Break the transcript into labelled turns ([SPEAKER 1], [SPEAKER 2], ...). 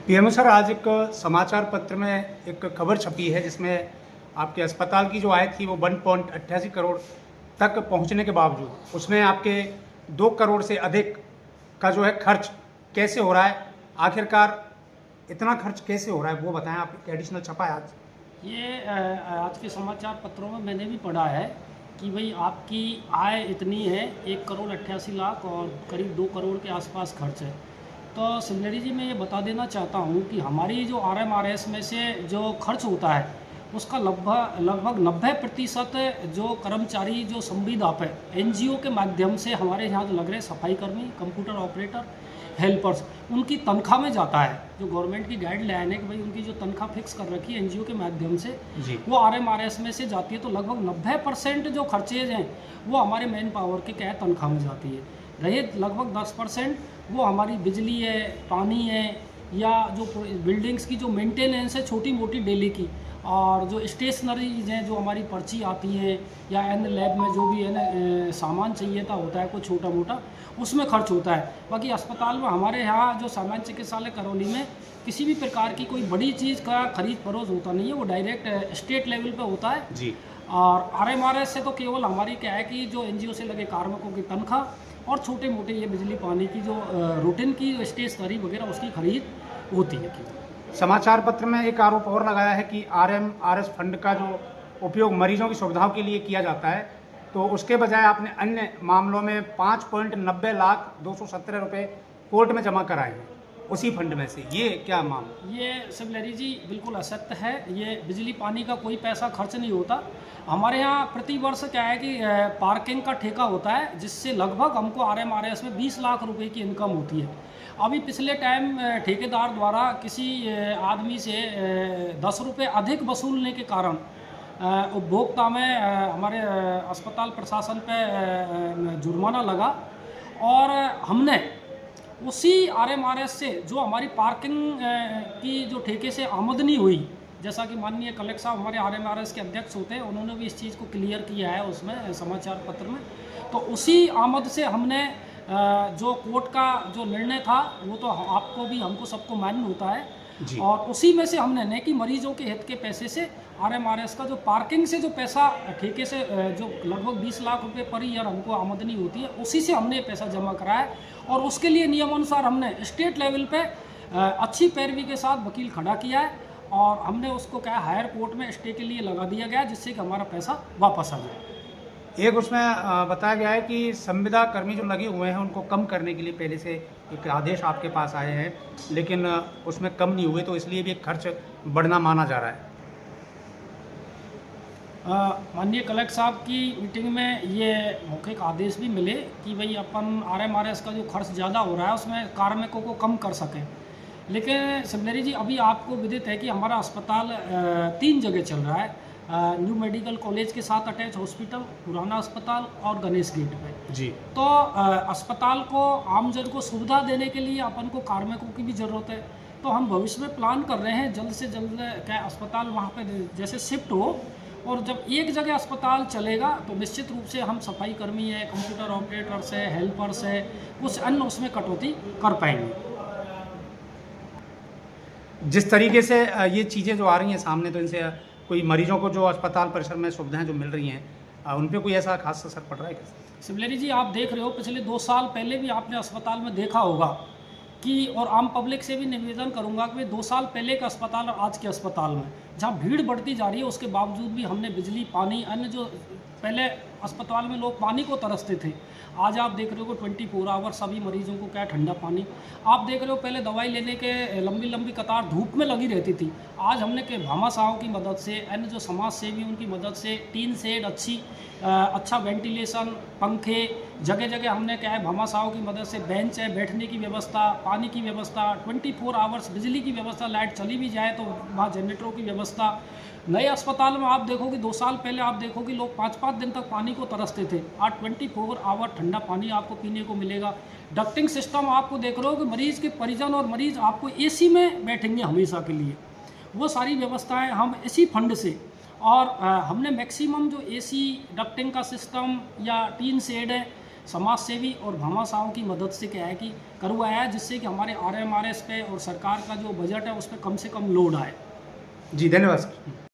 [SPEAKER 1] PMO sir, आज एक समाचार पत्र में एक खबर छपी है जिसमें आपके अस्पताल की जो आय थी वो 1.88 करोड़ तक पहुंचने के बावजूद उसमें आपके 2 करोड़ से अधिक का जो है खर्च कैसे हो रहा है, आखिरकार इतना खर्च कैसे हो रहा है वो बताएं। आप एडिशनल छपा है आज।
[SPEAKER 2] ये आज के समाचार पत्रों में मैंने भी पढ़ा है कि भाई आपकी आय इतनी है 1,88,00,000 और करीब 2 करोड़ के आसपास खर्च है। तो सिमलरी जी, मैं ये बता देना चाहता हूँ कि हमारी जो RMRS में से जो खर्च होता है उसका लगभग 90% जो कर्मचारी जो संविदाप है NGO के माध्यम से हमारे यहाँ जो लग रहे सफाई कर्मी, कंप्यूटर ऑपरेटर, हेल्पर्स, उनकी तनख्वाह में जाता है। जो गवर्नमेंट की गाइडलाइन है कि भाई उनकी जो तनख्वाह फिक्स कर रखी है NGO के माध्यम से
[SPEAKER 1] जी।
[SPEAKER 2] वो RMRS में से जाती है। तो लगभग 90% जो खर्चेज हैं वो हमारे मैन पावर के क्या है तनख्वाह में जाती है। रहे लगभग 10% वो हमारी बिजली है, पानी है, या जो बिल्डिंग्स की जो मेंटेनेंस है छोटी मोटी डेली की, और जो स्टेशनरीज हैं जो हमारी पर्ची आती है, या एन लैब में जो भी है ना सामान चाहिए था होता है कुछ छोटा मोटा, उसमें खर्च होता है। बाकी अस्पताल में हमारे यहाँ जो सामान्य चिकित्सालय करौली में किसी भी प्रकार की कोई बड़ी चीज़ का खरीद फरोख्त होता नहीं है, वो डायरेक्ट स्टेट लेवल पे होता है
[SPEAKER 1] जी।
[SPEAKER 2] और RMRS से तो केवल हमारी क्या है कि जो NGO से लगे कार्मिकों की तनख्वाह और छोटे मोटे ये बिजली पानी की जो रूटीन की स्टेशनरी वगैरह उसकी खरीद होती है।
[SPEAKER 1] समाचार पत्र में एक आरोप और लगाया है कि RMRS फंड का जो उपयोग मरीजों की सुविधाओं के लिए किया जाता है, तो उसके बजाय आपने अन्य मामलों में 5.90 लाख 217 रुपये कोर्ट में जमा कराए हैं उसी फंड में से। ये क्या मामला?
[SPEAKER 2] ये सिमलरी जी बिल्कुल असत्य है। ये बिजली पानी का कोई पैसा खर्च नहीं होता। हमारे यहाँ प्रति वर्ष क्या है कि पार्किंग का ठेका होता है जिससे लगभग हमको RMRS में 20 लाख रुपए की इनकम होती है। अभी पिछले टाइम ठेकेदार द्वारा किसी आदमी से 10 रुपये अधिक वसूलने के कारण उपभोक्ता में हमारे अस्पताल प्रशासन पे जुर्माना लगा और हमने उसी RMRS से जो हमारी पार्किंग की जो ठेके से आमदनी हुई, जैसा कि माननीय कलेक्टर साहब हमारे RMRS के अध्यक्ष होते हैं, उन्होंने भी इस चीज़ को क्लियर किया है उसमें समाचार पत्र में। तो उसी आमद से हमने जो कोर्ट का जो निर्णय था वो तो आपको भी हमको सबको मान्य होता है
[SPEAKER 1] जी।
[SPEAKER 2] और उसी में से हमने न कि मरीजों के हित के पैसे से RMRS का जो पार्किंग से जो पैसा ठेके से जो लगभग 20 लाख रुपए पर ईयर हमको आमदनी होती है उसी से हमने पैसा जमा कराया है और उसके लिए नियमानुसार हमने स्टेट लेवल पे अच्छी पैरवी के साथ वकील खड़ा किया है और हमने उसको क्या हायर कोर्ट में स्टे के लिए लगा दिया गया जिससे कि हमारा पैसा वापस आ जाए।
[SPEAKER 1] एक उसमें बताया गया है कि संविदा कर्मी जो लगे हुए हैं उनको कम करने के लिए पहले से एक आदेश आपके पास आए हैं, लेकिन उसमें कम नहीं हुए, तो इसलिए भी एक खर्च बढ़ना माना जा रहा है।
[SPEAKER 2] माननीय कलेक्टर साहब की मीटिंग में ये मौखिक आदेश भी मिले कि भाई अपन RMRS का जो खर्च ज़्यादा हो रहा है उसमें कार्मिकों को कम कर सकें। लेकिन सिमलरी जी, अभी आपको विदित है कि हमारा अस्पताल 3 जगह चल रहा है। न्यू मेडिकल कॉलेज के साथ अटैच हॉस्पिटल, पुराना अस्पताल और गणेश गेट पे।
[SPEAKER 1] जी।
[SPEAKER 2] तो अस्पताल को आमजन को सुविधा देने के लिए अपन को कार्मिकों की भी ज़रूरत है। तो हम भविष्य में प्लान कर रहे हैं जल्द से जल्द क्या अस्पताल वहाँ पे जैसे शिफ्ट हो और जब एक जगह अस्पताल चलेगा तो निश्चित रूप से हम सफाई कर्मी है, कंप्यूटर ऑपरेटर्स है, हेल्पर्स है, कुछ अन्य उसमें कटौती कर पाएंगे।
[SPEAKER 1] जिस तरीके से ये चीज़ें जो आ रही हैं सामने, तो इनसे कोई मरीजों को जो अस्पताल परिसर में सुविधाएं जो मिल रही हैं उन पे कोई ऐसा खास असर पड़ रहा है क्या?
[SPEAKER 2] सिमलरी जी, आप देख रहे हो पिछले 2 साल पहले भी आपने अस्पताल में देखा होगा कि, और आम पब्लिक से भी निवेदन करूंगा कि 2 साल पहले का अस्पताल और आज के अस्पताल में जहां भीड़ बढ़ती जा रही है उसके बावजूद भी हमने बिजली, पानी, अन्य जो पहले अस्पताल में लोग पानी को तरसते थे, आज आप देख रहे हो 24 आवर सभी मरीजों को क्या ठंडा पानी। आप देख रहे हो पहले दवाई लेने के लंबी लंबी कतार धूप में लगी रहती थी, आज हमने के भामाशाहों की मदद से, अन्य जो समाज सेवी उनकी मदद से टीन शेड अच्छा वेंटिलेशन, पंखे, जगह जगह हमने क्या है भामाशाहों की मदद से बेंच है, बैठने की व्यवस्था, पानी की व्यवस्था, 24 आवर्स बिजली की व्यवस्था, लाइट चली भी जाए तो वहाँ जनरेटरों की व्यवस्था। नए अस्पताल में आप देखोगे 2 साल पहले आप देखोगे लोग 5-5 दिन तक पानी को तरसते थे, आज 24 आवर ठंडा पानी आपको पीने को मिलेगा। डक्टिंग सिस्टम आपको देख रहे हो कि मरीज़ के परिजन और मरीज़ आपको AC में बैठेंगे हमेशा के लिए, वो सारी व्यवस्थाएं हम इसी फंड से, और हमने मैक्सिमम जो AC डक्टिंग का सिस्टम या टीन शेड है समाज सेवी और भामाशाहों की मदद से क्या है कि करवाया है, जिससे कि हमारे RMRS पे और सरकार का जो बजट है उस पर कम से कम लोड आए।
[SPEAKER 1] जी, धन्यवाद सर।